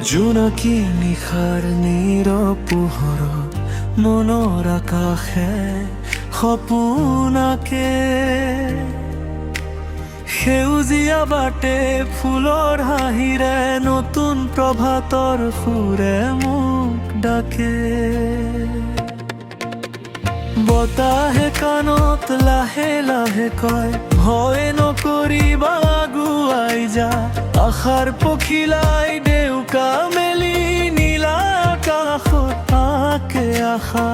জোনাকী নিশাৰ নীৰৱ পোহৰত মনৰ আকাশে সপোনাকে সেউজীয়া বাটে ফুলৰ হাঁহিৰে নতুন প্ৰভাতৰ সুৰে মোক ডাকে। বতাহে কাণত লাহে লাহে কয় ভয় নকৰিবা আগুৱাই যা। আশাৰ পখিলাই ডেউকা মেলি নীলা আকাশত আকে আশা।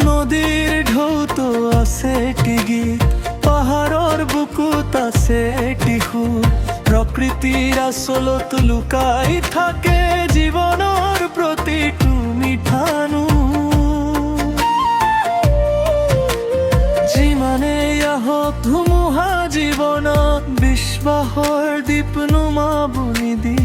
নদীৰ ঢৌতো আছে এটি গীত, পাহাৰৰ বুকুত আছে এটি সুৰ। প্ৰকৃতিৰ আচলত লুকাই থাকে জীৱনৰ প্ৰতিটো মিঠানো। যিমানেই আহক ধুমুহা জীৱনত বিশ্বাসৰ দীপনুমা বুনি দি।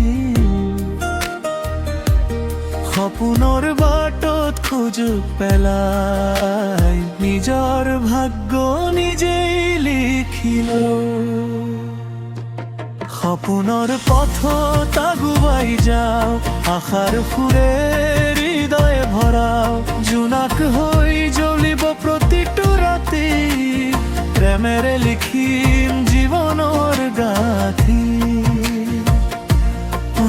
সপোনৰ বাটত সুযোগ পেলাই নিজৰ ভাগ্য নিজেই লিখিলো। সপোনৰ পথত আগুৱাই যাওঁ, আশাৰ সুৰে হৃদয় ভৰাও। জোনাক হৈ জ্বলিব প্ৰতিটো ৰাতি, প্ৰেমেৰে লিখিম জীৱনৰ গাঁথি।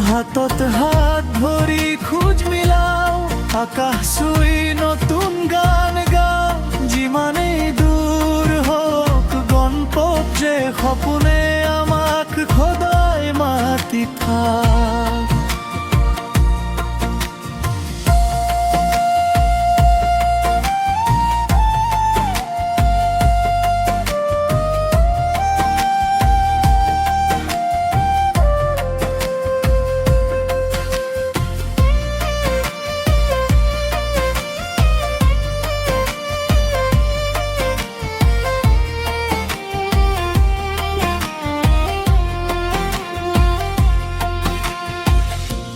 হাতত হাত ধৰি খোজ মিলাও, আকাশ চুই নতুন গান গাও। যিমানেই দূৰ হওক গন্তব্য যে সপোনে আমাক সদায় মাতি থাক।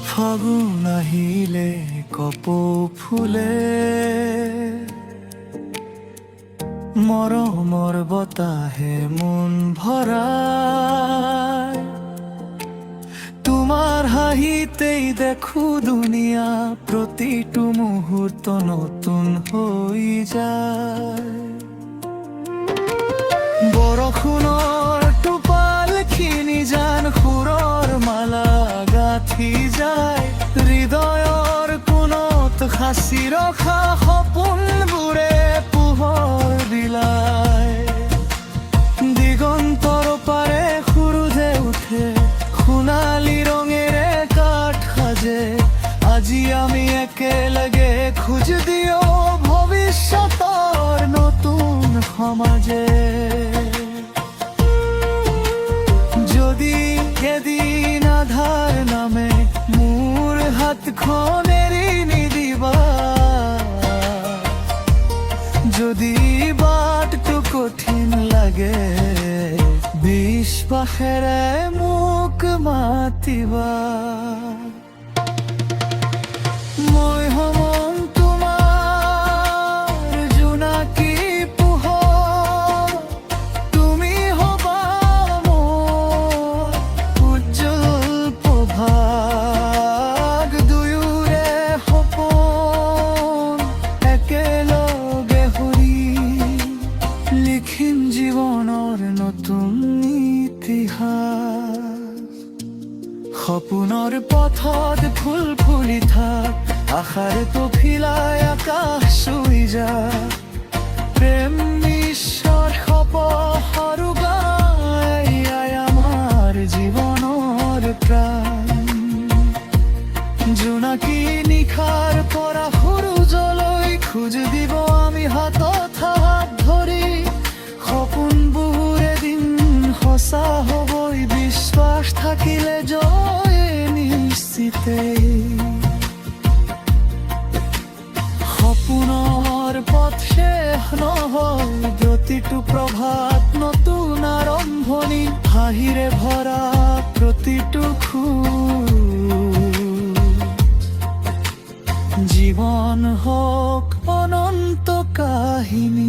ফাগুন আহিলে কপৌ ফুলে, মৰমৰ বতাহে মন ভৰাই। তোমাৰ হাঁহিতেই দেখো দুনিয়া, প্ৰতিটো মুহূৰ্ত নতুন হৈ যায়। বৰষুণৰ টোপালখিনি জান সুৰৰ মালা গাঁঠি যায়। হৃদয়ৰ কোণত সাঁচি ৰখা সপোনবোৰে পোহৰ বিলায়। দিগন্তৰ পাৰে সূৰুজে উঠে, সোণালী ৰঙেৰে কাঠ সাজে। আজি আমি একেলগে খোজ দিও ভৱিষ্যতৰ নতুন সমাজে। যদি এদিন আধাৰ নামে মোৰ হাতখন এৰি নিদিবা, যদি বাটটো কঠিন লাগে বিশ্বাসেৰে মোক মাতিবা। মই হম তোমাৰ জোনাকী পোহৰ, তুমি হবা মোৰ উজ্জ্বল প্ৰভাত। দুয়োৰে সপোন একেলগে সুৰি লিখিম জীৱনৰ নতুন ইতিহাস। সপোনৰ পথত ফুল ফুলি থাক, আশাৰ কফিলাই আকাশ চুই যা। প্ৰেম ঈশ্বৰ সপহৰু গাই আমাৰ জীৱনৰ প্ৰাণ। জোনাকী নিশাৰ পৰা সূৰুজলৈ খোজ দিব আমি হাতত হাত ধৰি। সপোনবোৰ এদিন সঁচা হ'বই, বিশ্বাস থাকিলে জয় নিশ্চিতেই। সপোনৰ পথ শেষ নহয়, প্ৰতিটো প্ৰভাত নতুন আৰম্ভণি। হাঁহিৰে ভৰা প্ৰতিটো খোজ, জীৱন হওক অনন্ত কাহিনী।